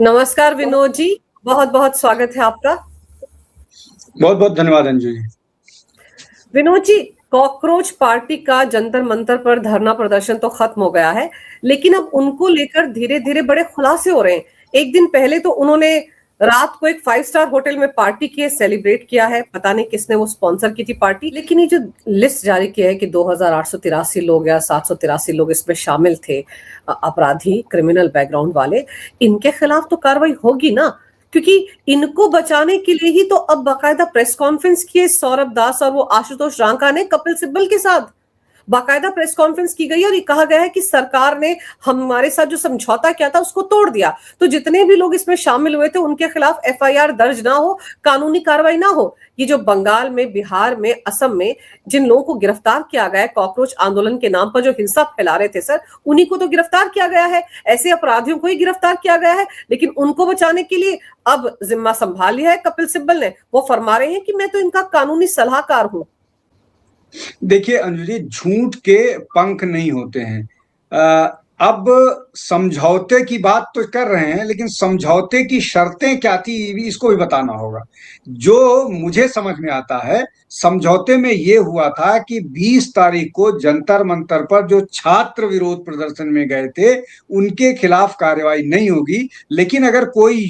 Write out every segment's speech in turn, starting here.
नमस्कार विनोद जी, बहुत बहुत स्वागत है आपका। बहुत बहुत धन्यवाद अंजू जी। विनोद जी, कॉकरोच पार्टी का जंतर मंतर पर धरना प्रदर्शन तो खत्म हो गया है, लेकिन अब उनको लेकर धीरे धीरे बड़े खुलासे हो रहे हैं। एक दिन पहले तो उन्होंने रात को एक 5 स्टार होटल में पार्टी की सेलिब्रेट किया है। पता नहीं किसने वो स्पॉन्सर की थी पार्टी, लेकिन ये जो लिस्ट जारी किया है कि 2883 लोग या 783 लोग इसमें शामिल थे, अपराधी, क्रिमिनल बैकग्राउंड वाले, इनके खिलाफ तो कार्रवाई होगी ना। क्योंकि इनको बचाने के लिए ही तो अब बाकायदा प्रेस कॉन्फ्रेंस की है सौरभ दास और वो आशुतोष रांका ने कपिल सिब्बल के साथ। बाकायदा प्रेस कॉन्फ्रेंस की गई और ये कहा गया है कि सरकार ने हमारे साथ जो समझौता किया था उसको तोड़ दिया। तो जितने भी लोग इसमें शामिल हुए थे उनके खिलाफ एफआईआर दर्ज ना हो, कानूनी कार्रवाई ना हो। ये जो बंगाल में, बिहार में, असम में जिन लोगों को गिरफ्तार किया गया है कॉकरोच आंदोलन के नाम पर, जो हिंसा फैला रहे थे सर, उन्हीं को तो गिरफ्तार किया गया है। ऐसे अपराधियों को ही गिरफ्तार किया गया है। लेकिन उनको बचाने के लिए अब जिम्मा संभाल लिया है कपिल सिब्बल ने। वो फरमा रहे हैं कि मैं तो इनका कानूनी सलाहकार हूं। देखिए अंजू जी, झूठ के पंख नहीं होते हैं। अब समझौते की बात तो कर रहे हैं, लेकिन समझौते की शर्तें क्या थी इसको भी बताना होगा। जो मुझे समझ में आता है, समझौते में ये हुआ था कि 20 तारीख को जंतर मंतर पर जो छात्र विरोध प्रदर्शन में गए थे उनके खिलाफ कार्रवाई नहीं होगी, लेकिन अगर कोई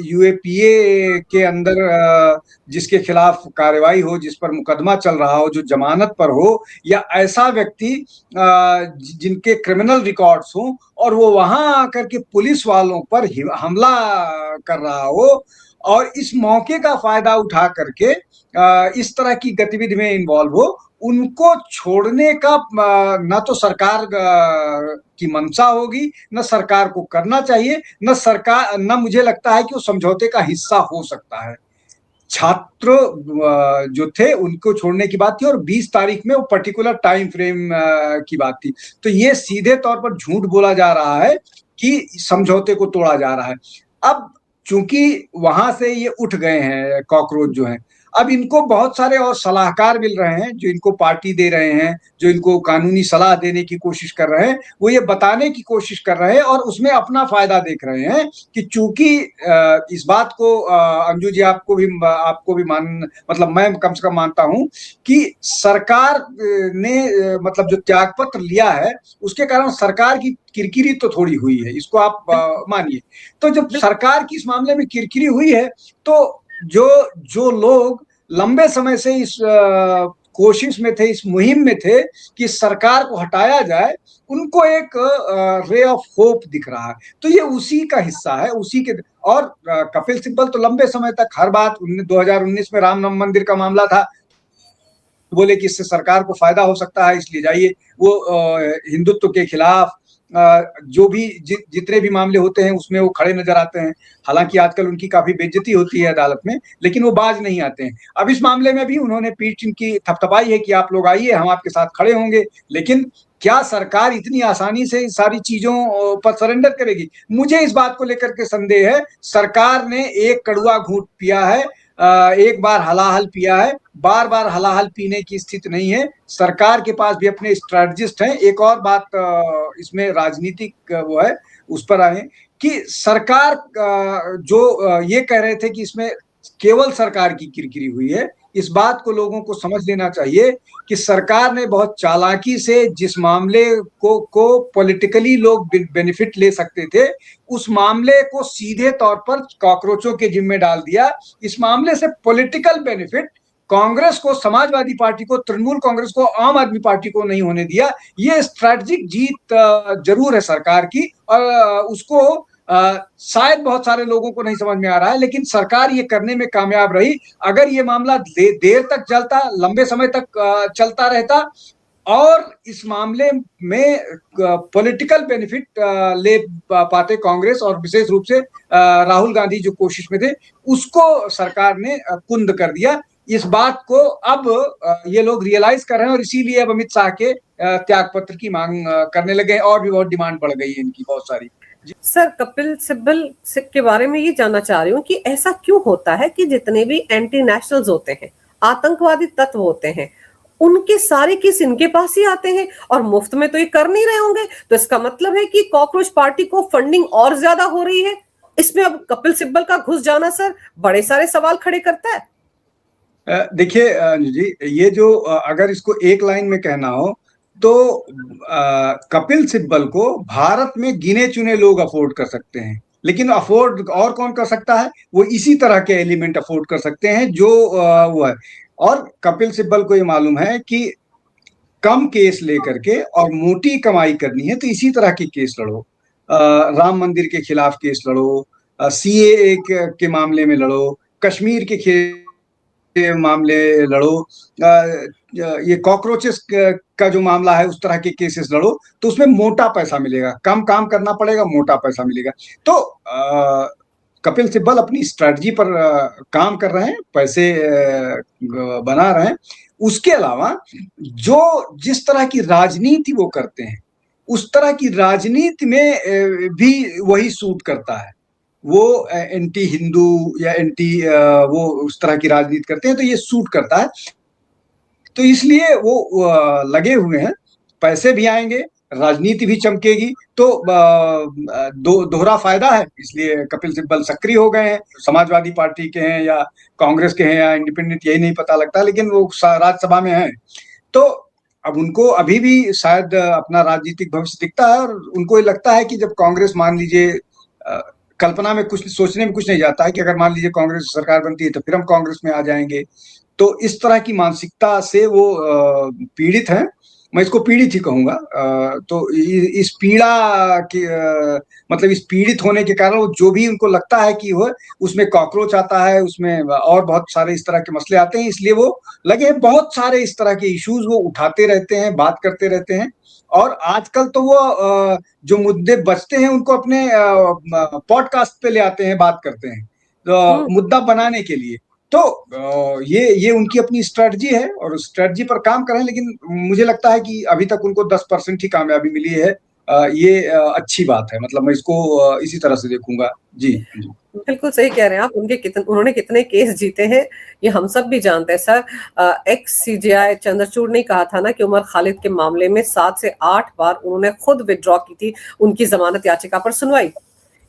यूएपीए के अंदर जिसके खिलाफ कार्रवाई हो, जिस पर मुकदमा चल रहा हो, जो जमानत पर हो, या ऐसा व्यक्ति जिनके क्रिमिनल रिकॉर्ड्स हो और वो वहां आकर के पुलिस वालों पर हमला कर रहा हो और इस मौके का फायदा उठा करके इस तरह की गतिविधि में इन्वॉल्व हो, उनको छोड़ने का न तो सरकार की मंशा होगी, न सरकार को करना चाहिए, न मुझे लगता है कि वो समझौते का हिस्सा हो सकता है। छात्र जो थे उनको छोड़ने की बात थी और 20 तारीख में वो पर्टिकुलर टाइम फ्रेम की बात थी। तो ये सीधे तौर पर झूठ बोला जा रहा है कि समझौते को तोड़ा जा रहा है। अब चूंकि वहां से ये उठ गए हैं कॉकरोच जो है, अब इनको बहुत सारे और सलाहकार मिल रहे हैं जो इनको पार्टी दे रहे हैं, जो इनको कानूनी सलाह देने की कोशिश कर रहे हैं। वो ये बताने की कोशिश कर रहे हैं और उसमें अपना फायदा देख रहे हैं कि चूंकि इस बात को अंजू जी आपको भी मतलब मैं कम से कम मानता हूं कि सरकार ने मतलब जो त्याग पत्र लिया है उसके कारण सरकार की किरकिरी तो थोड़ी हुई है, इसको आप मानिए। तो जब सरकार की इस मामले में किरकिरी हुई है, तो जो जो लोग लंबे समय से इस कोशिश में थे, इस मुहिम में थे कि सरकार को हटाया जाए, उनको एक रे ऑफ होप दिख रहा है। तो ये उसी का हिस्सा है, उसी के। और कपिल सिब्बल तो लंबे समय तक हर बात 2019 में राम मंदिर का मामला था, बोले कि इससे सरकार को फायदा हो सकता है, इसलिए जाइए। वो हिंदुत्व के खिलाफ जो भी जितने भी मामले होते हैं उसमें वो खड़े नजर आते हैं। हालांकि आजकल उनकी काफी बेइज्जती होती है अदालत में, लेकिन वो बाज नहीं आते हैं। अब इस मामले में भी उन्होंने पीठ इनकी थपथपाई है कि आप लोग आइए, हम आपके साथ खड़े होंगे। लेकिन क्या सरकार इतनी आसानी से सारी चीजों पर सरेंडर करेगी? मुझे इस बात को लेकर के संदेह है। सरकार ने एक कड़वा घूंट पिया है, एक बार हलाहल पिया है, बार बार हलाहल पीने की स्थिति नहीं है। सरकार के पास भी अपने स्ट्रेटजिस्ट हैं। एक और बात इसमें राजनीतिक वो है, उस पर आए कि सरकार जो ये कह रहे थे कि इसमें केवल सरकार की किरकिरी हुई है, इस बात को लोगों को समझ लेना चाहिए कि सरकार ने बहुत चालाकी से जिस मामले को पॉलिटिकली लोग बेनिफिट ले सकते थे, उस मामले को सीधे तौर पर कॉकरोचों के जिम्मे डाल दिया। इस मामले से पॉलिटिकल बेनिफिट कांग्रेस को, समाजवादी पार्टी को, तृणमूल कांग्रेस को, आम आदमी पार्टी को नहीं होने दिया। ये स्ट्रैटेजिक जीत जरूर है सरकार की, और उसको शायद बहुत सारे लोगों को नहीं समझ में आ रहा है, लेकिन सरकार ये करने में कामयाब रही। अगर ये मामला देर तक चलता, लंबे समय तक चलता रहता और इस मामले में पॉलिटिकल बेनिफिट ले पाते कांग्रेस और विशेष रूप से राहुल गांधी जो कोशिश में थे, उसको सरकार ने कुंद कर दिया। इस बात को अब ये लोग रियलाइज कर रहे हैं और इसीलिए अब अमित शाह के त्यागपत्र की मांग करने लगे और भी बहुत डिमांड बढ़ गई है इनकी बहुत सारी। सर, कपिल सिब्बल के बारे में ये जानना चाह रही हूँ कि ऐसा क्यों होता है कि जितने भी एंटी नेशनल्स होते हैं, आतंकवादी तत्व होते हैं, उनके सारे केस इनके पास ही आते हैं और मुफ्त में तो ये कर नहीं रहे होंगे। तो इसका मतलब है कि कॉकरोच पार्टी को फंडिंग और ज्यादा हो रही है। इसमें अब कपिल सिब्बल का घुस जाना सर बड़े सारे सवाल खड़े करता है। देखिए जी, ये जो अगर इसको एक लाइन में कहना हो तो कपिल सिब्बल को भारत में गिने चुने लोग अफोर्ड कर सकते हैं, लेकिन अफोर्ड और कौन कर सकता है? वो इसी तरह के एलिमेंट अफोर्ड कर सकते हैं जो वो है। और कपिल सिब्बल को ये मालूम है कि कम केस लेकर के और मोटी कमाई करनी है तो इसी तरह के केस लड़ो। राम मंदिर के खिलाफ केस लड़ो, सीएए के मामले में लड़ो, कश्मीर के मामले लड़ो, ये कॉकरोचेस का जो मामला है उस तरह के केसेस लड़ो, तो उसमें मोटा पैसा मिलेगा, कम काम करना पड़ेगा, मोटा पैसा मिलेगा। तो कपिल सिब्बल अपनी स्ट्रेटजी पर काम कर रहे हैं, पैसे बना रहे हैं। उसके अलावा जो जिस तरह की राजनीति वो करते हैं उस तरह की राजनीति में भी वही सूट करता है। वो एंटी हिंदू या एंटी वो उस तरह की राजनीति करते हैं तो ये सूट करता है। तो इसलिए वो लगे हुए हैं, पैसे भी आएंगे, राजनीति भी चमकेगी, तो दोहरा फायदा है। इसलिए कपिल सिब्बल सक्रिय हो गए हैं। समाजवादी पार्टी के हैं या कांग्रेस के हैं या इंडिपेंडेंट, यही नहीं पता लगता, लेकिन वो राज्यसभा में हैं। तो अब उनको अभी भी शायद अपना राजनीतिक भविष्य दिखता है, और उनको ये लगता है कि जब कांग्रेस, मान लीजिए, कल्पना में कुछ, सोचने में कुछ नहीं जाता है कि अगर मान लीजिए कांग्रेस सरकार बनती है तो फिर हम कांग्रेस में आ जाएंगे। तो इस तरह की मानसिकता से वो पीड़ित हैं। मैं इसको पीड़ित ही कहूंगा। तो इस पीड़ा के मतलब इस पीड़ित होने के कारण वो जो भी उनको लगता है कि वो उसमें कॉकरोच आता है, उसमें और बहुत सारे इस तरह के मसले आते हैं, इसलिए वो लगे बहुत सारे इस तरह के इश्यूज वो उठाते रहते हैं, बात करते रहते हैं। और आजकल तो वो जो मुद्दे बचते हैं उनको अपने पॉडकास्ट पे ले आते हैं, बात करते हैं मुद्दा बनाने के लिए। तो ये उनकी अपनी स्ट्रेटजी है और उस स्ट्रेटजी पर काम कर रहे हैं, लेकिन मुझे लगता है कि अभी तक उनको 10% ही कामयाबी मिली है। ये अच्छी बात है, मतलब मैं इसको इसी तरह से देखूंगा। जी जी, बिल्कुल सही कह रहे हैं आप। उन्होंने कितने केस जीते हैं ये हम सब भी जानते हैं सर। एक्स सीजेआई चंद्रचूड़ ने कहा था ना कि उमर खालिद के मामले में 7 से 8 बार उन्होंने खुद विड्रॉ की थी उनकी जमानत याचिका पर सुनवाई।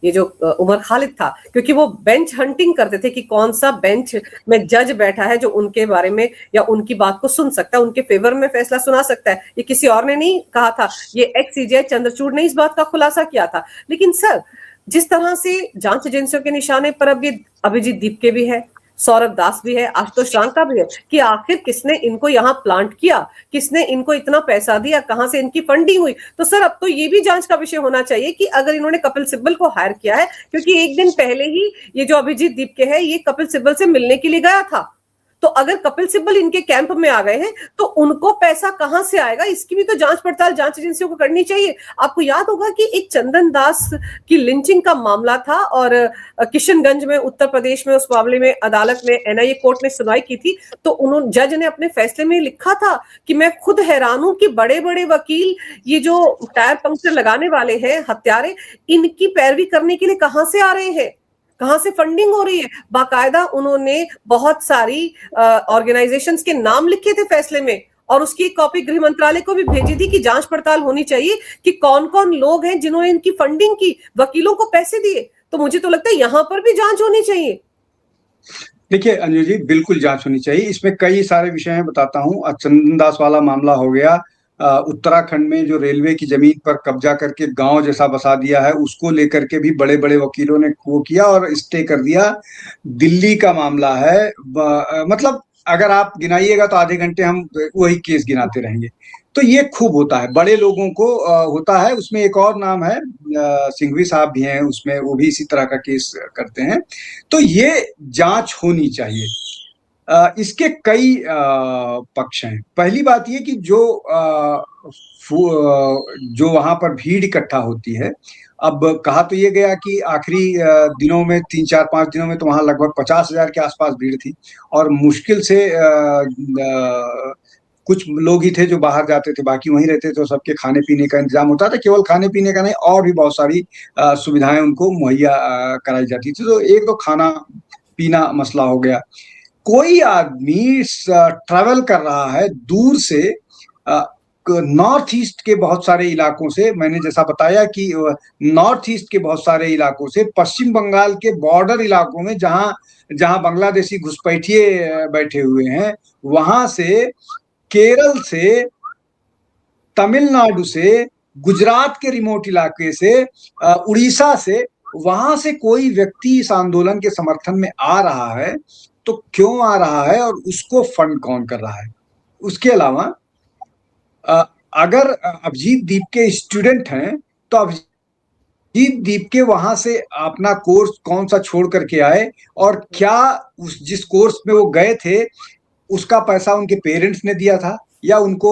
ये जो उमर खालिद था, क्योंकि वो बेंच हंटिंग करते थे कि कौन सा बेंच में जज बैठा है जो उनके बारे में या उनकी बात को सुन सकता है, उनके फेवर में फैसला सुना सकता है। ये किसी और ने नहीं कहा था, ये एक्स सीजेआई चंद्रचूड़ ने इस बात का खुलासा किया था। लेकिन सर, जिस तरह से जांच एजेंसियों के निशाने पर अब ये अभिजीत दीपके भी है, सौरभ दास भी है, आशुतोष रांका भी है, कि आखिर किसने इनको यहाँ प्लांट किया, किसने इनको इतना पैसा दिया, कहां से इनकी फंडिंग हुई। तो सर, अब तो ये भी जांच का विषय होना चाहिए कि अगर इन्होंने कपिल सिब्बल को हायर किया है, क्योंकि एक दिन पहले ही ये जो अभिजीत दीपके है ये कपिल सिब्बल से मिलने के लिए गया था। तो अगर कपिल सिब्बल इनके कैंप में आ गए हैं तो उनको पैसा कहां से आएगा, इसकी भी तो जांच पड़ताल जांच एजेंसियों को करनी चाहिए। आपको याद होगा कि एक चंदन दास की लिंचिंग का मामला था और किशनगंज में, उत्तर प्रदेश में, उस मामले में अदालत में, एनआईए कोर्ट ने सुनवाई की थी। तो उन्होंने, जज ने अपने फैसले में लिखा था कि मैं खुद हैरान हूं कि बड़े बड़े वकील, ये जो टायर पंक्चर लगाने वाले हैं हत्यारे, इनकी पैरवी करने के लिए कहां से आ रहे हैं, कहां से फंडिंग हो रही है। बाकायदा उन्होंने बहुत सारी ऑर्गेनाइजेशंस के नाम लिखे थे फैसले में, और उसकी कॉपी गृह मंत्रालय को भी भेजी थी कि जांच पड़ताल होनी चाहिए कि कौन कौन लोग हैं जिन्होंने इनकी फंडिंग की, वकीलों को पैसे दिए। तो मुझे तो लगता है यहां पर भी जांच होनी चाहिए। देखिए अंजू जी, बिल्कुल जांच होनी चाहिए। इसमें कई सारे विषय हैं, बताता हूँ। चंदन दास वाला मामला हो गया, उत्तराखंड में जो रेलवे की जमीन पर कब्जा करके गांव जैसा बसा दिया है, उसको लेकर के भी बड़े बड़े वकीलों ने वो किया और स्टे कर दिया। दिल्ली का मामला है, मतलब अगर आप गिनाइएगा तो आधे घंटे हम वही केस गिनाते रहेंगे। तो ये खूब होता है, बड़े लोगों को होता है। उसमें एक और नाम है, सिंघवी साहब भी हैं उसमें, वो भी इसी तरह का केस करते हैं। तो ये जांच होनी चाहिए। इसके कई पक्ष हैं। पहली बात ये कि जो वहां पर भीड़ इकट्ठा होती है, अब कहा तो ये गया कि आखिरी दिनों में, 3-4-5 दिनों में तो वहां लगभग 50,000 के आसपास भीड़ थी, और मुश्किल से कुछ लोग ही थे जो बाहर जाते थे, बाकी वहीं रहते थे। तो सबके खाने पीने का इंतजाम होता था, केवल खाने पीने का नहीं, और भी बहुत सारी सुविधाएं उनको मुहैया कराई जाती थी। तो एक तो खाना पीना मसला हो गया। कोई आदमी ट्रैवल कर रहा है दूर से, नॉर्थ ईस्ट के बहुत सारे इलाकों से, मैंने जैसा बताया कि नॉर्थ ईस्ट के बहुत सारे इलाकों से, पश्चिम बंगाल के बॉर्डर इलाकों में जहां जहां बांग्लादेशी घुसपैठिए बैठे हुए हैं, वहां से, केरल से, तमिलनाडु से, गुजरात के रिमोट इलाके से, उड़ीसा से, वहां से कोई व्यक्ति इस आंदोलन के समर्थन में आ रहा है तो क्यों आ रहा है और उसको फंड कौन कर रहा है। उसके अलावा अगर अभिजीत दीप के स्टूडेंट हैं तो अभिजीत दीप के वहां से अपना कोर्स कौन सा छोड़ करके आए, और क्या उस जिस कोर्स में वो गए थे उसका पैसा उनके पेरेंट्स ने दिया था, या उनको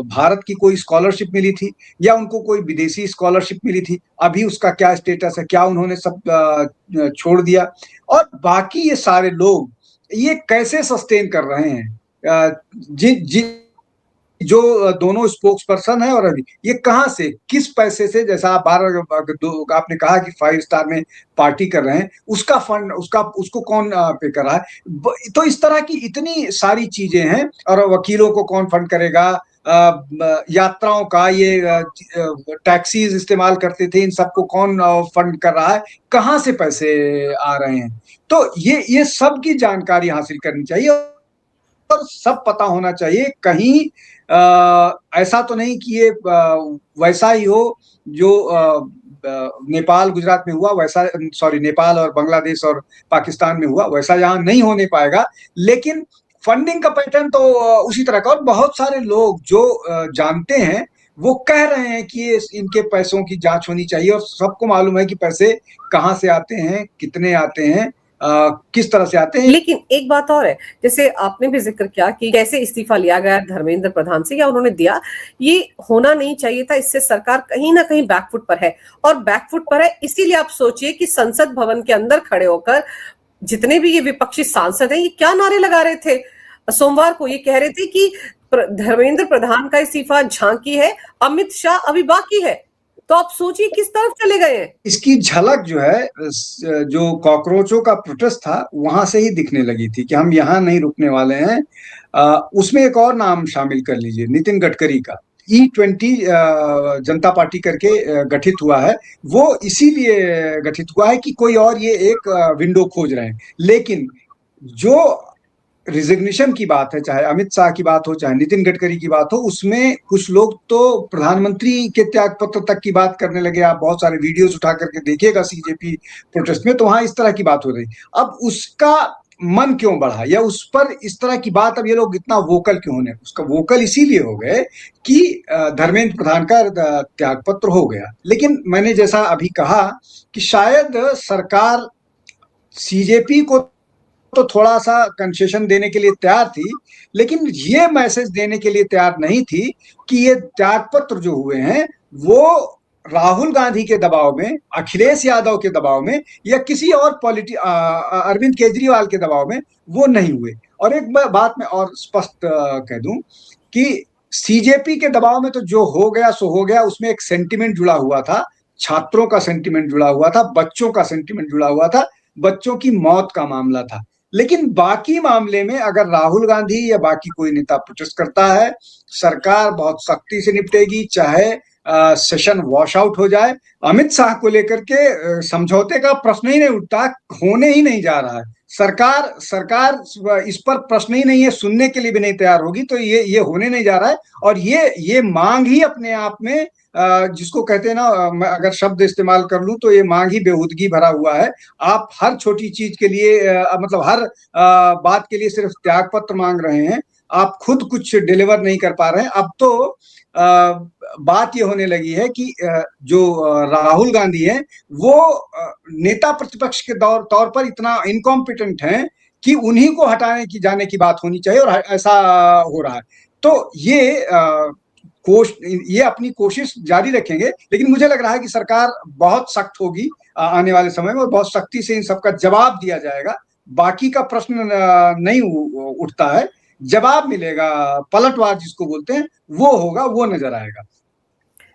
भारत की कोई स्कॉलरशिप मिली थी, या उनको कोई विदेशी स्कॉलरशिप मिली थी, अभी उसका क्या स्टेटस है, क्या उन्होंने सब छोड़ दिया, और बाकी ये सारे लोग ये कैसे सस्टेन कर रहे हैं, जो दोनों स्पोक्स पर्सन है, और अभी ये कहां से, किस पैसे से, जैसा आप आपने कहा कि 5 स्टार में पार्टी कर रहे हैं, उसका फंड उसको कौन पे कर रहा है। तो इस तरह की इतनी सारी चीजें हैं, और वकीलों को कौन फंड करेगा, यात्राओं का, ये टैक्सीज इस्तेमाल करते थे, इन सबको कौन फंड कर रहा है, कहां से पैसे आ रहे हैं। तो ये सब की जानकारी हासिल करनी चाहिए और सब पता होना चाहिए। कहीं ऐसा तो नहीं कि ये वैसा ही हो जो नेपाल गुजरात में हुआ, वैसा, सॉरी, नेपाल और बांग्लादेश और पाकिस्तान में हुआ, वैसा यहाँ नहीं होने पाएगा। लेकिन फंडिंग का पैटर्न तो उसी तरह का, और बहुत सारे लोग जो जानते हैं वो कह रहे हैं कि इनके पैसों की जांच होनी चाहिए, और सबको मालूम है कि पैसे कहाँ से आते हैं, कितने आते हैं, किस तरह से आते हैं। लेकिन एक बात और है, जैसे आपने भी जिक्र किया कि कैसे इस्तीफा लिया गया धर्मेंद्र प्रधान से, या उन्होंने दिया, ये होना नहीं चाहिए था। इससे सरकार कहीं ना कहीं बैकफुट पर है, और बैकफुट पर है इसीलिए आप सोचिए कि संसद भवन के अंदर खड़े होकर जितने भी ये विपक्षी सांसद हैं, ये क्या नारे लगा रहे थे। सोमवार को ये कह रहे थे कि धर्मेंद्र प्रधान का इस्तीफा झांकी है, अमित शाह अभी बाकी है। तो आप सोचिए किस तरफ चले गए हैं। इसकी झलक जो है, जो कॉकरोचों का प्रोटेस्ट था वहां से ही दिखने लगी थी कि हम यहाँ नहीं रुकने वाले हैं। उसमें एक और नाम शामिल कर लीजिए, नितिन गडकरी का। E20 जनता पार्टी करके गठित हुआ है, वो इसीलिए गठित हुआ है कि कोई और ये एक विंडो खोज रहे हैं। लेकिन जो रिजिग्नेशन की बात है, चाहे अमित शाह की बात हो, चाहे नितिन गडकरी की बात हो, उसमें कुछ लोग तो प्रधानमंत्री के त्याग पत्र तक की बात करने लगे। आप बहुत सारे वीडियोस उठा करके देखिएगा सीजेपी प्रोटेस्ट में, तो वहां इस तरह की बात हो रही। अब उसका मन क्यों बढ़ा, या उस पर इस तरह की बात, अब ये लोग इतना वोकल क्यों होने, उसका वोकल इसीलिए हो गए कि धर्मेंद्र प्रधान का त्याग पत्र हो गया। लेकिन मैंने जैसा अभी कहा कि शायद सरकार सीजेपी को तो थोड़ा सा कंसेशन देने के लिए तैयार थी, लेकिन ये मैसेज देने के लिए तैयार नहीं थी कि ये त्यागपत्र जो हुए हैं वो राहुल गांधी के दबाव में, अखिलेश यादव के दबाव में, या किसी और अरविंद केजरीवाल के दबाव में वो नहीं हुए। और एक बात मैं और स्पष्ट कह दूं कि सीजेपी के दबाव में तो जो हो गया सो हो गया, उसमें एक सेंटिमेंट जुड़ा हुआ था, छात्रों का सेंटिमेंट जुड़ा हुआ था, बच्चों का सेंटिमेंट जुड़ा हुआ था, बच्चों की मौत का मामला था। लेकिन बाकी मामले में अगर राहुल गांधी या बाकी कोई नेता प्रोटेस्ट करता है, सरकार बहुत सख्ती से निपटेगी, चाहे सेशन वॉश आउट हो जाए। अमित शाह को लेकर के समझौते का प्रश्न ही नहीं उठता, होने ही नहीं जा रहा है। सरकार इस पर प्रश्न ही नहीं है, सुनने के लिए भी नहीं तैयार होगी, तो ये होने नहीं जा रहा है। और ये मांग ही अपने आप में, जिसको कहते हैं ना, मैं अगर शब्द इस्तेमाल कर लूं तो ये मांग ही बेहूदगी भरा हुआ है। आप हर छोटी चीज के लिए, मतलब हर बात के लिए सिर्फ त्याग पत्र मांग रहे हैं, आप खुद कुछ डिलीवर नहीं कर पा रहे हैं। अब तो बात ये होने लगी है कि जो राहुल गांधी हैं वो नेता प्रतिपक्ष के तौर पर इतना इनकॉम्पिटेंट हैं कि उन्हीं को हटाने की जाने की बात होनी चाहिए, और ऐसा हो रहा है। तो ये अपनी कोशिश जारी रखेंगे, लेकिन मुझे लग रहा है कि सरकार बहुत सख्त होगी आने वाले समय में, और बहुत सख्ती से इन सबका जवाब दिया जाएगा। बाकी का प्रश्न नहीं उठता है, जवाब मिलेगा, पलटवार जिसको बोलते हैं वो होगा, वो नजर आएगा।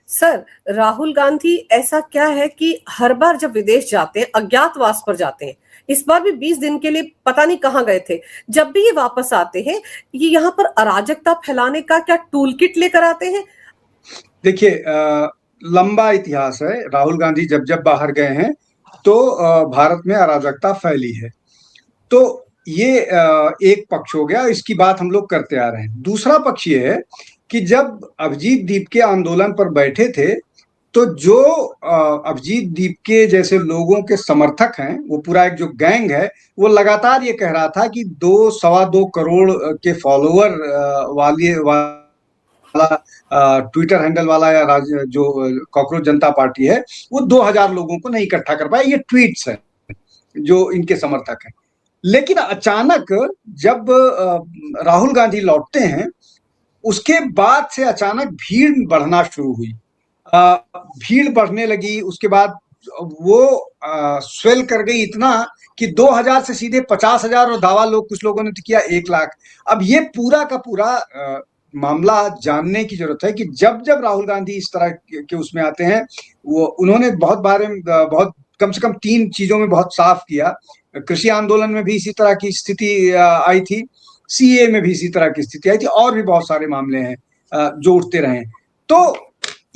सर, राहुल गांधी ऐसा क्या है कि हर बार जब विदेश जाते हैं, अज्ञातवास पर जाते हैं, इस बार भी 20 दिन के लिए पता नहीं कहाँ गए थे। जब भी ये वापस आते हैं, ये यहाँ पर अराजकता फैलाने का क्या टूल किट लेकर आते हैं? देखिए, लंबा इतिहास है। राहुल गांधी जब जब बाहर गए हैं तो भारत में अराजकता फैली है। तो ये एक पक्ष हो गया, इसकी बात हम लोग करते आ रहे हैं। दूसरा पक्ष ये है कि जब अभिजीत दीप के आंदोलन पर बैठे थे तो जो अभिजीत दीप के जैसे लोगों के समर्थक हैं, वो पूरा एक जो गैंग है, वो लगातार ये कह रहा था कि 2-2.25 करोड़ के फॉलोअर वाला ट्विटर हैंडल वाला या जो कॉकरोच जनता पार्टी है, वो 2000 लोगों को नहीं इकट्ठा कर पाए। ये ट्वीट्स हैं जो इनके समर्थक हैं। लेकिन अचानक जब राहुल गांधी लौटते हैं, उसके बाद से अचानक भीड़ बढ़ना शुरू हुई। भीड़ बढ़ने लगी, उसके बाद वो स्वेल कर गई इतना कि 2000 से सीधे 50,000 और दावा कुछ लोगों ने तो किया 1 लाख। अब ये पूरा का पूरा मामला जानने की जरूरत है कि जब जब राहुल गांधी इस तरह के उसमें आते हैं, वो उन्होंने बहुत कम से कम 3 चीजों में बहुत साफ किया। कृषि आंदोलन में भी इसी तरह की स्थिति आई थी, सीए में भी इसी तरह की स्थिति आई थी, और भी बहुत सारे मामले हैं जो उठते रहे। तो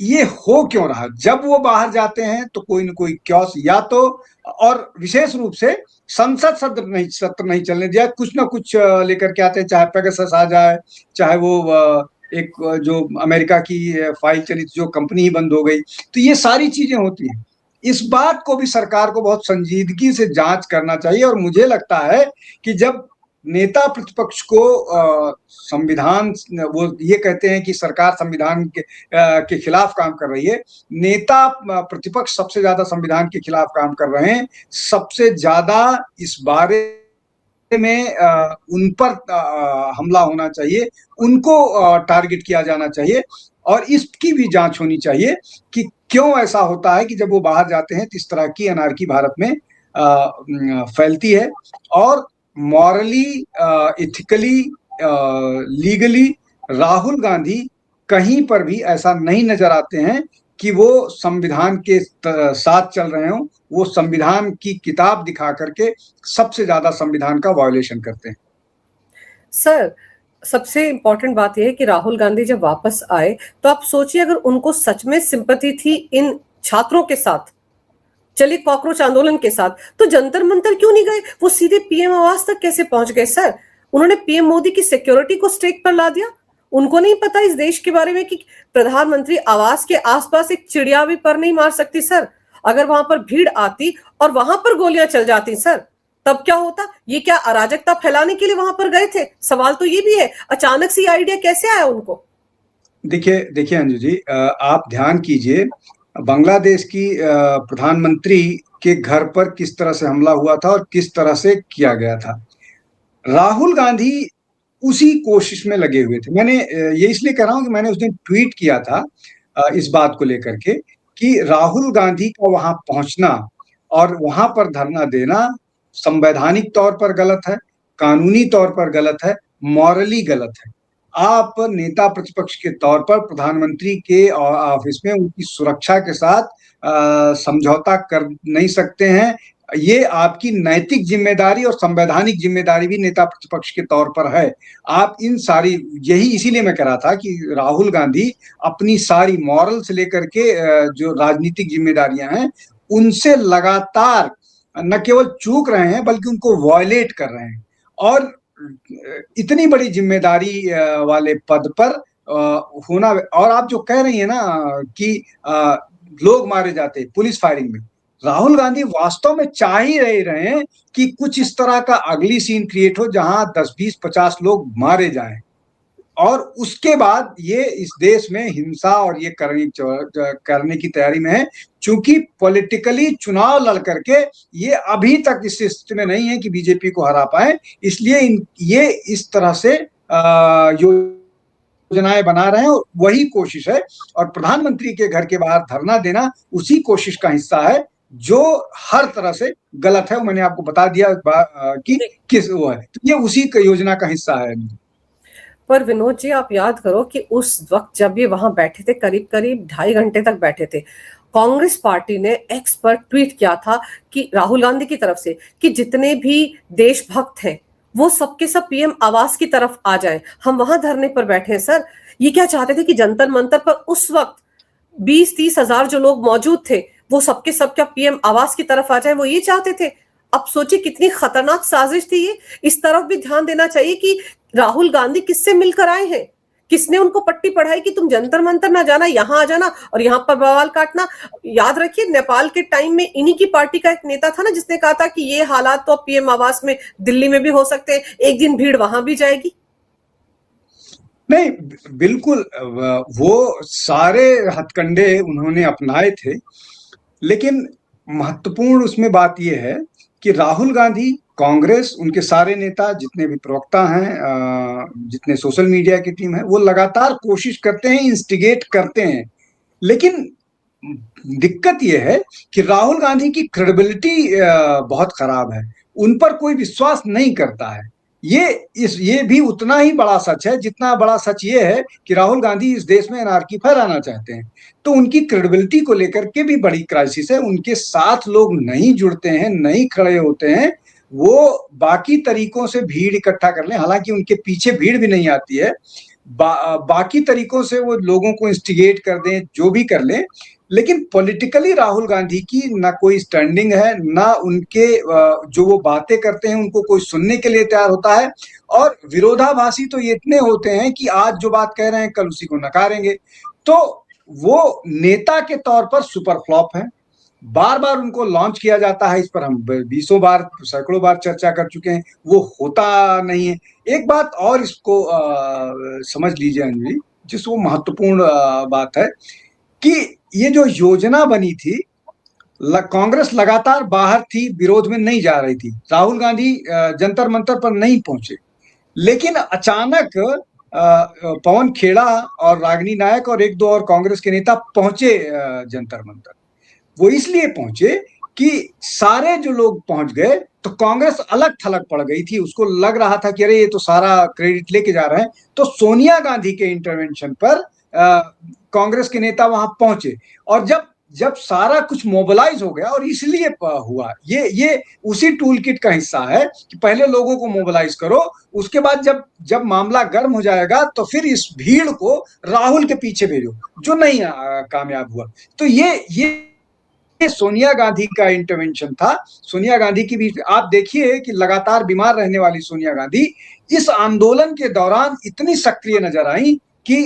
ये हो क्यों रहा? जब वो बाहर जाते हैं तो कोई न कोई क्योस, या तो, और विशेष रूप से संसद सत्र नहीं चलने दिया, कुछ ना कुछ लेकर के आते हैं, चाहे पेगासस आ जाए, चाहे वो एक जो अमेरिका की फाइल चली जो कंपनी ही बंद हो गई। तो ये सारी चीजें होती हैं। इस बात को भी सरकार को बहुत संजीदगी से जांच करना चाहिए। और मुझे लगता है कि जब नेता प्रतिपक्ष को संविधान, वो ये कहते हैं कि सरकार संविधान के खिलाफ काम कर रही है, नेता प्रतिपक्ष सबसे ज्यादा संविधान के खिलाफ काम कर रहे हैं। सबसे ज्यादा इस बारे में उन पर हमला होना चाहिए, उनको टारगेट किया जाना चाहिए, और इसकी भी जांच होनी चाहिए कि क्यों ऐसा होता है कि जब वो बाहर जाते हैं तो इस तरह की अनार्की भारत में फैलती है। और morally, ethically, legally Rahul Gandhi कहीं पर भी ऐसा नहीं नजर आते हैं कि वो संविधान के साथ चल रहे हों। वो संविधान की किताब दिखा करके सबसे ज्यादा संविधान का वायोलेशन करते हैं। सर, सबसे इंपॉर्टेंट बात यह है कि राहुल गांधी जब वापस आए तो आप सोचिए, अगर उनको सच में सिंपैथी थी इन छात्रों के साथ, चलिए कॉकरोच आंदोलन के साथ, तो जंतर मंतर क्यों नहीं गए? वो सीधे पीएम आवास तक कैसे पहुंच गए सर? उन्होंने पीएम मोदी की सिक्योरिटी को स्टेक पर ला दिया। उनको नहीं पता इस देश के बारे में कि प्रधानमंत्री आवास के आसपास एक चिड़िया भी पर नहीं मार सकती सर। अगर वहां पर भीड़ आती और वहां पर गोलियां चल जाती सर, तब क्या होता? ये क्या अराजकता फैलाने के लिए वहां पर गए थे? सवाल तो ये भी है, अचानक से आइडिया कैसे आया उनको? देखिए अंजू जी, आप ध्यान कीजिए, बांग्लादेश की प्रधानमंत्री के घर पर किस तरह से हमला हुआ था और किस तरह से किया गया था। राहुल गांधी उसी कोशिश में लगे हुए थे। मैंने ये इसलिए कह रहा हूं कि मैंने उस दिन ट्वीट किया था इस बात को लेकर के कि राहुल गांधी का वहां पहुंचना और वहां पर धरना देना संवैधानिक तौर पर गलत है, कानूनी तौर पर गलत है, मॉरली गलत है। आप नेता प्रतिपक्ष के तौर पर प्रधानमंत्री के ऑफिस में उनकी सुरक्षा के साथ समझौता कर नहीं सकते हैं। ये आपकी नैतिक जिम्मेदारी और संवैधानिक जिम्मेदारी भी नेता प्रतिपक्ष के तौर पर है। आप इन सारी, यही इसीलिए मैं कह रहा था कि राहुल गांधी अपनी सारी मॉरल से लेकर के जो राजनीतिक जिम्मेदारियां हैं उनसे लगातार न केवल चूक रहे हैं बल्कि उनको वायलेट कर रहे हैं। और इतनी बड़ी जिम्मेदारी वाले पद पर होना, और आप जो कह रही है ना कि लोग मारे जाते पुलिस फायरिंग में, राहुल गांधी वास्तव में चाह ही रहे हैं कि कुछ इस तरह का अगली सीन क्रिएट हो जहां 10, 20, 50 लोग मारे जाएं, और उसके बाद ये इस देश में हिंसा और ये करने की तैयारी में है। चूंकि पॉलिटिकली चुनाव लड़ करके ये अभी तक इस स्थिति में नहीं है कि बीजेपी को हरा पाए, इसलिए ये इस तरह से योजनाएं बना रहे हैं, और वही कोशिश है। और प्रधानमंत्री के घर के बाहर धरना देना उसी कोशिश का हिस्सा है जो हर तरह से गलत है। मैंने आपको बता दिया कि किस वो है, तो ये उसी योजना का हिस्सा है। पर विनोद जी, आप याद करो कि उस वक्त जब ये वहां बैठे थे, करीब करीब 2.5 घंटे तक बैठे थे, कांग्रेस पार्टी ने एक्स पर ट्वीट किया था कि राहुल गांधी की तरफ से कि जितने भी देशभक्त हैं वो सबके सब पीएम आवास की तरफ आ जाए, हम वहां धरने पर बैठे हैं। सर, ये क्या चाहते थे कि जंतर मंतर पर उस वक्त 20-30 हजार जो लोग मौजूद थे वो सबके सब क्या पीएम आवास की तरफ आ जाए, वो ये चाहते थे? अब सोचिए कितनी खतरनाक साजिश थी ये। इस तरफ भी ध्यान देना चाहिए कि राहुल गांधी किससे मिलकर आए हैं, किसने उनको पट्टी पढ़ाई कि तुम जंतर मंतर ना जाना, यहां आ जाना और यहां पर बवाल काटना। याद रखिए नेपाल के टाइम में इन्हीं की पार्टी का एक नेता था ना जिसने कहा था कि ये हालात तो पीएम आवास में दिल्ली में भी हो सकते हैं, एक दिन भीड़ वहां भी जाएगी। नहीं, बिल्कुल वो सारे हथकंडे उन्होंने अपनाए थे, लेकिन महत्वपूर्ण उसमें बात यह है कि राहुल गांधी, कांग्रेस, उनके सारे नेता, जितने भी प्रवक्ता हैं, जितने सोशल मीडिया की टीम है, वो लगातार कोशिश करते हैं, इंस्टिगेट करते हैं, लेकिन दिक्कत यह है कि राहुल गांधी की क्रेडिबिलिटी बहुत खराब है, उन पर कोई विश्वास नहीं करता है। ये भी उतना ही बड़ा सच है जितना बड़ा सच ये है कि राहुल गांधी इस देश में एनार्की फैलाना चाहते हैं। तो उनकी क्रेडिबिलिटी को लेकर के भी बड़ी क्राइसिस है। उनके साथ लोग नहीं जुड़ते हैं, नहीं खड़े होते हैं। वो बाकी तरीकों से भीड़ इकट्ठा कर लें, हालांकि उनके पीछे भीड़ भी नहीं आती है। बाकी तरीकों से वो लोगों को इंस्टिगेट कर दें, जो भी कर लें, लेकिन पॉलिटिकली राहुल गांधी की ना कोई स्टैंडिंग है, ना उनके जो वो बातें करते हैं उनको कोई सुनने के लिए तैयार होता है। और विरोधाभासी तो ये इतने होते हैं कि आज जो बात कह रहे हैं कल उसी को नकारेंगे। तो वो नेता के तौर पर सुपर फ्लॉप है। बार बार उनको लॉन्च किया जाता है, इस पर हम बीसों बार, सैकड़ों बार चर्चा कर चुके हैं, वो होता नहीं है। एक बात और इसको समझ लीजिए अंजलि, जिस वो महत्वपूर्ण बात है कि ये जो योजना बनी थी, कांग्रेस लगातार बाहर थी, विरोध में नहीं जा रही थी, राहुल गांधी जंतर मंतर पर नहीं पहुंचे, लेकिन अचानक पवन खेड़ा और रागिनी नायक और एक दो और कांग्रेस के नेता पहुंचे जंतर मंतर। वो इसलिए पहुंचे कि सारे जो लोग पहुंच गए तो कांग्रेस अलग थलग पड़ गई थी। उसको लग रहा था कि अरे ये तो सारा क्रेडिट लेके जा रहे हैं। तो सोनिया गांधी के इंटरवेंशन पर कांग्रेस के नेता वहां पहुंचे, और जब सारा कुछ मोबिलाइज हो गया, और इसलिए हुआ ये उसी टूल किट का हिस्सा है कि पहले लोगों को मोबिलाइज करो, उसके बाद जब मामला गर्म हो जाएगा तो फिर इस भीड़ को राहुल के पीछे भेजो, जो नहीं कामयाब हुआ। तो ये सोनिया गांधी का इंटरवेंशन था। सोनिया गांधी की भी आप देखिए कि लगातार बीमार रहने वाली सोनिया गांधी इस आंदोलन के दौरान इतनी सक्रिय नजर आई कि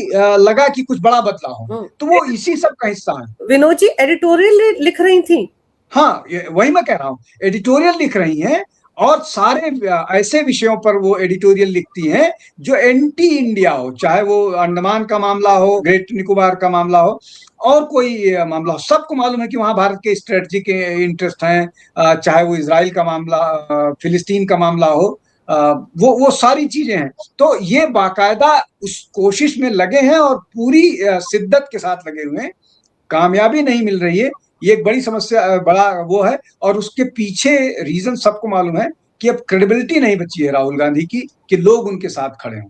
लगा कि कुछ बड़ा बदलाव हो। तो वो इसी सब का हिस्सा है। विनोद जी एडिटोरियल लिख रही थी। हाँ, वही मैं कह रहा हूँ, एडिटोरियल लिख रही हैं, और सारे ऐसे विषयों पर वो एडिटोरियल लिखती हैं जो एंटी इंडिया हो, चाहे वो अंडमान का मामला हो, ग्रेट निकोबार का मामला हो, और कोई मामला हो। सबको मालूम है कि वहां भारत के स्ट्रेटजिक इंटरेस्ट हैं, चाहे वो इजराइल का मामला, फिलिस्तीन का मामला हो, वो सारी चीजें हैं। तो ये बाकायदा उस कोशिश में लगे हैं और पूरी शिद्दत के साथ लगे हुए हैं। कामयाबी नहीं मिल रही है, ये एक बड़ी समस्या, बड़ा वो है। और उसके पीछे रीजन सबको मालूम है कि अब क्रेडिबिलिटी नहीं बची है राहुल गांधी की कि लोग उनके साथ खड़े हों।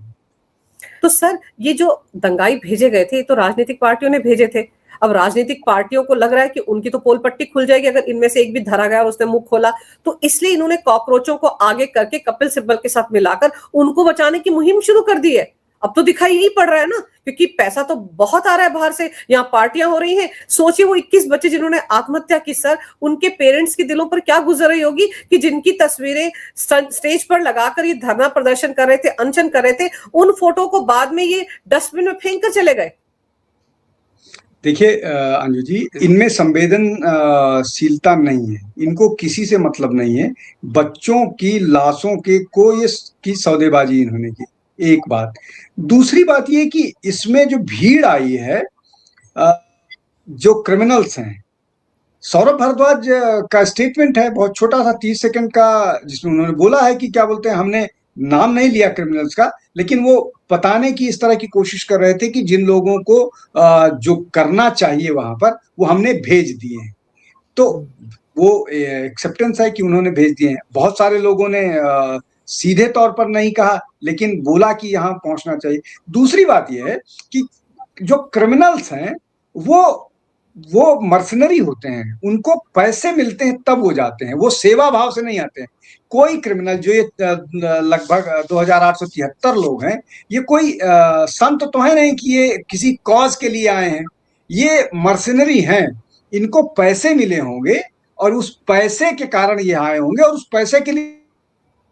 तो सर, ये जो दंगाई भेजे गए थे ये तो राजनीतिक पार्टियों ने भेजे थे। अब राजनीतिक पार्टियों को लग रहा है कि उनकी तो पोल पट्टी खुल जाएगी अगर इनमें से एक भी धरा गया और उसने मुंह खोला, तो इसलिए इन्होंने कॉकरोचों को आगे करके कपिल सिब्बल के साथ मिलाकर उनको बचाने की मुहिम शुरू कर दी है। अब तो दिखाई यही पड़ रहा है ना, क्योंकि पैसा तो बहुत आ रहा है बाहर से, यहाँ पार्टियां हो रही हैं। सोचिए वो 21 बच्चे जिन्होंने आत्महत्या की, सर उनके पेरेंट्स के दिलों पर क्या गुजर रही होगी कि जिनकी तस्वीरें स्टेज पर लगाकर ये धरना प्रदर्शन कर रहे थे, अनशन कर रहे थे, उन फोटो को बाद में ये डस्टबिन में फेंक कर चले गए। देखिए अंजू जी, इनमें संवेदनशीलता नहीं है, इनको किसी से मतलब नहीं है। बच्चों की लाशों के कोई की सौदेबाजी इन्होंने की, एक बात। दूसरी बात ये कि इसमें जो भीड़ आई है, जो क्रिमिनल्स हैं, सौरभ भारद्वाज का स्टेटमेंट है बहुत छोटा सा, 30 सेकंड का, जिसमें उन्होंने बोला है कि क्या बोलते हैं, हमने नाम नहीं लिया क्रिमिनल्स का, लेकिन वो बताने की इस तरह की कोशिश कर रहे थे कि जिन लोगों को जो करना चाहिए वहां पर वो हमने भेज दिए हैं। तो वो एक्सेप्टेंस है कि उन्होंने भेज दिए हैं। बहुत सारे लोगों ने सीधे तौर पर नहीं कहा, लेकिन बोला कि यहाँ पहुंचना चाहिए। दूसरी बात यह है कि जो क्रिमिनल्स हैं वो वो मर्सनरी होते हैं, उनको पैसे मिलते हैं तब वो जाते हैं, वो सेवा भाव से नहीं आते हैं। कोई क्रिमिनल जो ये लगभग 2873 लोग हैं, ये कोई संत तो है नहीं कि ये किसी कॉज के लिए आए हैं, ये मर्सनरी हैं, इनको पैसे मिले होंगे और उस पैसे के कारण ये आए होंगे और उस पैसे के लिए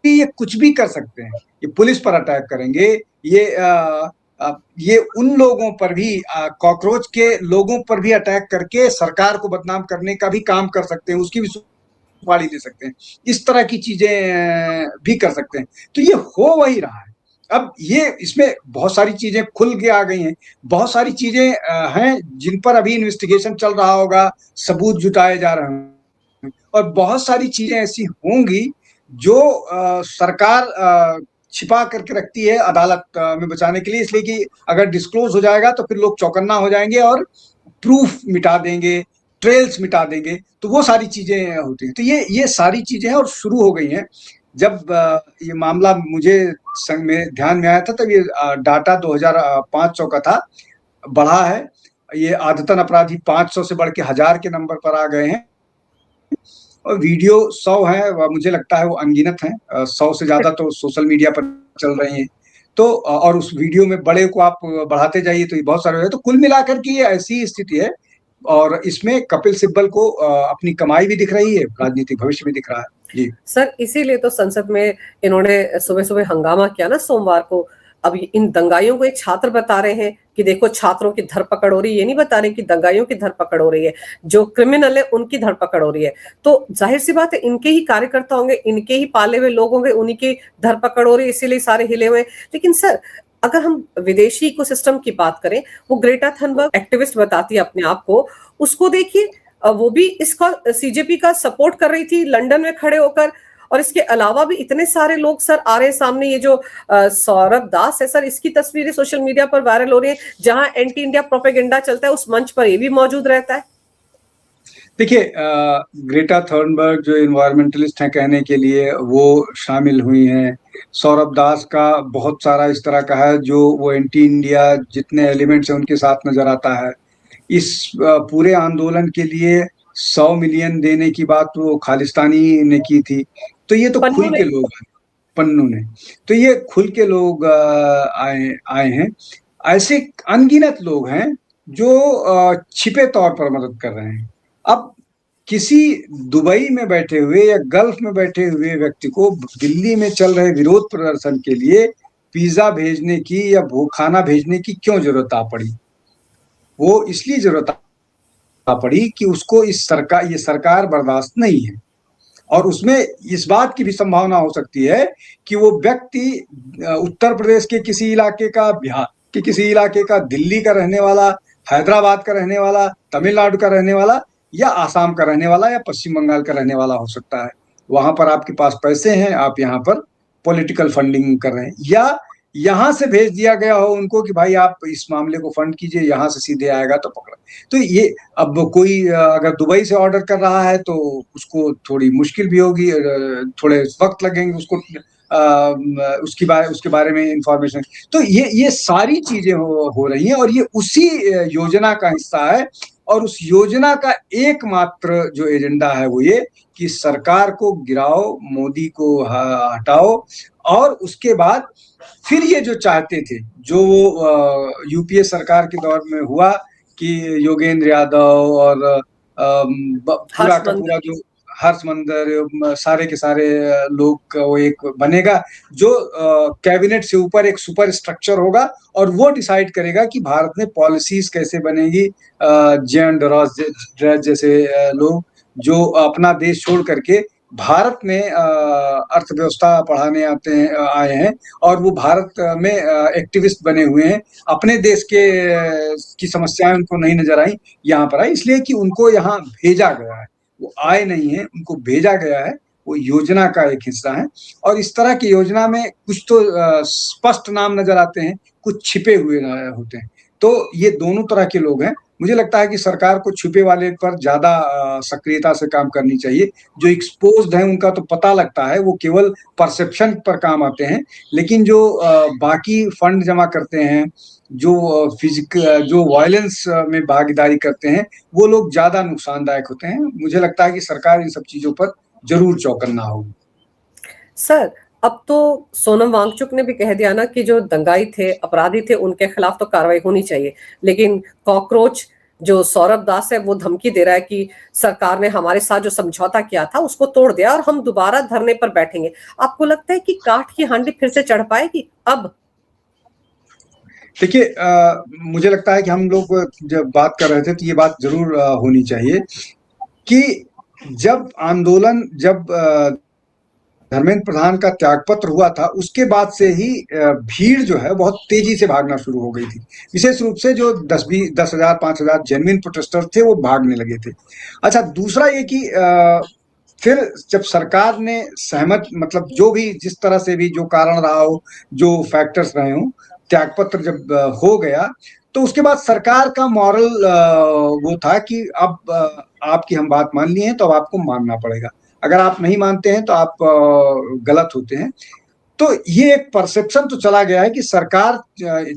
ये कुछ भी कर सकते हैं। ये पुलिस पर अटैक करेंगे, ये उन लोगों पर भी कॉकरोच के लोगों पर भी अटैक करके सरकार को बदनाम करने का भी काम कर सकते हैं, उसकी भी सुपारी दे सकते हैं, इस तरह की चीजें भी कर सकते हैं। तो ये हो वही रहा है। अब ये इसमें बहुत सारी चीजें खुल के आ गई हैं, बहुत सारी चीजें हैं जिन पर अभी इन्वेस्टिगेशन चल रहा होगा, सबूत जुटाए जा रहे हैं, और बहुत सारी चीजें ऐसी होंगी जो सरकार छिपा करके रखती है अदालत में बचाने के लिए, इसलिए कि अगर डिस्क्लोज हो जाएगा तो फिर लोग चौकन्ना हो जाएंगे और प्रूफ मिटा देंगे, ट्रेल्स मिटा देंगे, तो वो सारी चीजें होती हैं। तो ये सारी चीजें हैं और शुरू हो गई हैं। जब ये मामला मुझे संग में ध्यान में आया था तब ये डाटा 2500 का था, बढ़ा है। ये आदतन अपराधी 500 से बढ़ के 1000 के नंबर पर आ गए हैं और वीडियो 100 है, मुझे लगता है वो अनगिनत हैं, 100 से ज्यादा तो सोशल मीडिया पर चल रही हैं। तो और उस वीडियो में बड़े को आप बढ़ाते जाइए तो ये बहुत सारे है। तो कुल मिलाकर के ये ऐसी स्थिति है और इसमें कपिल सिब्बल को अपनी कमाई भी दिख रही है, राजनीतिक भविष्य भी दिख रहा है। जी सर, इसीलिए तो संसद में इन्होंने सुबह सुबह हंगामा किया ना सोमवार को। अब इन दंगाइयों को एक छात्र बता रहे हैं कि देखो छात्रों की धरपकड़ हो रही है, ये नहीं बता रहे कि दंगाइयों की धरपकड़ हो रही है, जो क्रिमिनल है उनकी धरपकड़ हो रही है। तो जाहिर सी बात है इनके ही कार्यकर्ता होंगे, इनके ही पाले हुए लोग होंगे, उन्हीं की धरपकड़ हो रही है, इसीलिए सारे हिले हुए। लेकिन सर, अगर हम विदेशी इकोसिस्टम की बात करें, वो ग्रेटा थनबर्ग एक्टिविस्ट बताती है अपने आप को, उसको देखिए, वो भी इसका सीजेपी का सपोर्ट कर रही थी लंदन में खड़े होकर। और इसके अलावा भी इतने सारे लोग सर आ रहे हैं सामने। ये जो सौरभ दास है सर, इसकी तस्वीरें सोशल मीडिया पर वायरल हो रही है, जहां एंटी इंडिया प्रोपेगेंडा चलता है उस मंच पर ये भी मौजूद रहता है। देखिए, ग्रेटा थर्नबर्ग जो इन्वायरमेंटलिस्ट हैं कहने के लिए, वो शामिल हुई हैं। सौरभ दास का बहुत सारा इस तरह का है जो वो एंटी इंडिया जितने एलिमेंट्स हैं उनके साथ नजर आता है। इस पूरे आंदोलन के लिए 100 मिलियन देने की बात वो खालिस्तानी ने की थी। तो ये तो खुल के लोग हैं, पन्नू ने, तो ये खुल के लोग आए हैं। ऐसे अनगिनत लोग हैं जो छिपे तौर पर मदद कर रहे हैं। अब किसी दुबई में बैठे हुए या गल्फ में बैठे हुए व्यक्ति को दिल्ली में चल रहे विरोध प्रदर्शन के लिए पिज्जा भेजने की या खाना भेजने की क्यों जरूरत आ पड़ी? वो इसलिए जरूरत आ पड़ी कि उसको ये सरकार बर्दाश्त नहीं है, और उसमें इस बात की भी संभावना हो सकती है कि वो व्यक्ति उत्तर प्रदेश के किसी इलाके का, बिहार के किसी इलाके का, दिल्ली का रहने वाला, हैदराबाद का रहने वाला, तमिलनाडु का रहने वाला, या आसाम का रहने वाला, या पश्चिम बंगाल का रहने वाला हो सकता है। वहां पर आपके पास पैसे हैं, आप यहाँ पर पॉलिटिकल फंडिंग कर रहे हैं, या यहाँ से भेज दिया गया हो उनको कि भाई आप इस मामले को फंड कीजिए, यहाँ से सीधे आएगा तो पकड़ा। तो ये अब कोई अगर दुबई से ऑर्डर कर रहा है तो उसको थोड़ी मुश्किल भी होगी, थोड़े वक्त लगेंगे उसको उसके बारे में इंफॉर्मेशन। तो ये सारी चीजें हो रही हैं और ये उसी योजना का हिस्सा है। और उस योजना का एकमात्र जो एजेंडा है वो ये कि सरकार को गिराओ, मोदी को हटाओ, और उसके बाद फिर ये जो चाहते थे, जो यूपीए सरकार के दौर में हुआ कि योगेंद्र यादव और पूरा का पूरा जो हर्षमंदर, सारे के सारे लोग का वो एक बनेगा जो कैबिनेट से ऊपर एक सुपर स्ट्रक्चर होगा और वो डिसाइड करेगा कि भारत में पॉलिसीज कैसे बनेगी। जैन ड्रॉज जैसे लोग जो अपना देश छोड़ करके भारत में अर्थव्यवस्था पढ़ाने आए हैं और वो भारत में एक्टिविस्ट बने हुए हैं। अपने देश की समस्याएं उनको नहीं नजर आई, यहाँ पर आई, इसलिए कि उनको यहाँ भेजा गया है। वो आए नहीं है, उनको भेजा गया है, वो योजना का एक हिस्सा है। और इस तरह की योजना में कुछ तो स्पष्ट नाम नजर आते हैं, कुछ छिपे हुए होते हैं। तो ये दोनों तरह के लोग हैं। मुझे लगता है कि सरकार को छुपे वाले पर ज्यादा सक्रियता से काम करनी चाहिए। जो एक्सपोज्ड है उनका तो पता लगता है, वो केवल परसेप्शन पर काम आते हैं, लेकिन जो बाकी फंड जमा करते हैं, जो जो वायलेंस में भागीदारी करते हैं, वो लोग ज्यादा नुकसानदायक होते हैं। मुझे लगता है कि सरकार इन सब चीजों पर जरूर चौकन्ना होगी। सर, अब तो सोनम वांगचुक ने भी कह दिया ना कि जो दंगाई थे, अपराधी थे, उनके खिलाफ तो कार्रवाई होनी चाहिए, लेकिन कॉकरोच जो सौरभ दास है वो धमकी दे रहा है कि सरकार ने हमारे साथ जो समझौता किया था उसको तोड़ दिया और हम दोबारा धरने पर बैठेंगे। आपको लगता है कि काठ की हांडी फिर से चढ़ पाएगी अब? देखिए, मुझे लगता है कि हम लोग जब बात कर रहे थे तो ये बात जरूर होनी चाहिए कि जब धर्मेंद्र प्रधान का त्यागपत्र हुआ था, उसके बाद से ही भीड़ जो है बहुत तेजी से भागना शुरू हो गई थी। विशेष रूप से जो 10,000 5,000 जेन्युइन प्रोटेस्टर थे वो भागने लगे थे। अच्छा, दूसरा ये कि फिर जब सरकार ने सहमत, मतलब जो भी जिस तरह से भी जो कारण रहा हो, जो फैक्टर्स रहे हों, त्यागपत्र जब हो गया, तो उसके बाद सरकार का मॉरल वो था कि अब आपकी हम बात मान ली है तो अब आपको मानना पड़ेगा। अगर आप नहीं मानते हैं तो आप गलत होते हैं। तो ये एक परसेप्शन तो चला गया है कि सरकार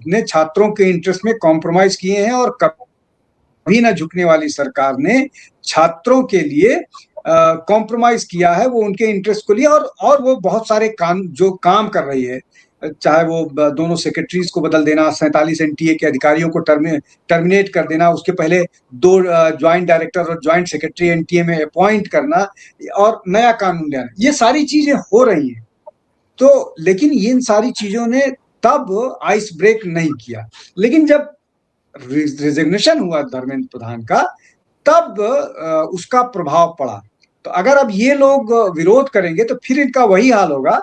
ने छात्रों के इंटरेस्ट में कॉम्प्रोमाइज किए हैं, और कभी ना झुकने वाली सरकार ने छात्रों के लिए कॉम्प्रोमाइज किया है, वो उनके इंटरेस्ट को लिए। और वो बहुत सारे काम कर रही है, चाहे वो दोनों सेक्रेटरीज को बदल देना, 47 एनटीए के अधिकारियों को टर्मिनेट कर देना, उसके पहले 2 ज्वाइंट डायरेक्टर और ज्वाइंट सेक्रेटरी एनटीए में अपॉइंट करना, और नया कानून लाना, ये सारी चीजें हो रही हैं। तो लेकिन इन सारी चीजों ने तब आइस ब्रेक नहीं किया। लेकिन जब रिजिग्नेशन हुआ धर्मेंद्र प्रधान का, तब उसका प्रभाव पड़ा। तो अगर अब ये लोग विरोध करेंगे तो फिर इनका वही हाल होगा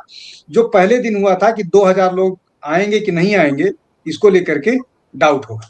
जो पहले दिन हुआ था कि 2,000 लोग आएंगे कि नहीं आएंगे, इसको लेकर के डाउट होगा।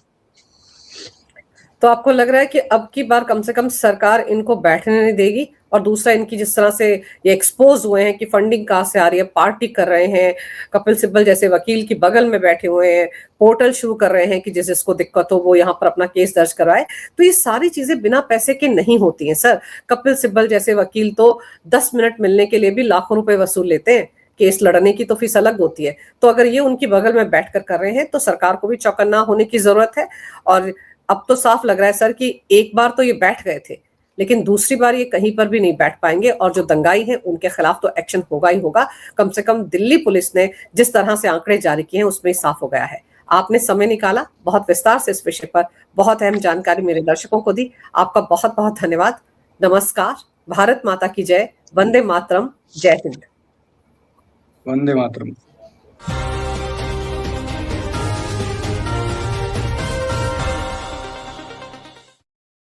तो आपको लग रहा है कि अब की बार कम से कम सरकार इनको बैठने नहीं देगी? और दूसरा, इनकी जिस तरह से ये एक्सपोज हुए हैं कि फंडिंग कहाँ से आ रही है, पार्टी कर रहे हैं, कपिल सिब्बल जैसे वकील की बगल में बैठे हुए हैं, पोर्टल शुरू कर रहे हैं कि जिसको दिक्कत हो वो यहाँ पर अपना केस दर्ज करवाए, तो ये सारी चीजें बिना पैसे के नहीं होती हैं सर। कपिल सिब्बल जैसे वकील तो 10 मिनट मिलने के लिए भी लाखों रुपए वसूल लेते हैं, केस लड़ने की तो फीस अलग होती है। तो अगर ये उनकी बगल में बैठकर कर रहे हैं तो सरकार को भी चौकन्ना होने की जरूरत है। और अब तो साफ लग रहा है सर कि एक बार तो ये बैठ गए थे, लेकिन दूसरी बार ये कहीं पर भी नहीं बैठ पाएंगे, और जो दंगाई हैं उनके खिलाफ तो एक्शन होगा ही होगा। कम से कम दिल्ली पुलिस ने जिस तरह से आंकड़े जारी किए हैं उसमें साफ हो गया है। आपने समय निकाला, बहुत विस्तार से इस विषय पर बहुत अहम जानकारी मेरे दर्शकों को दी, आपका बहुत बहुत धन्यवाद। नमस्कार, भारत माता की जय, वंदे मातरम, जय हिंद। वंदे मातरम।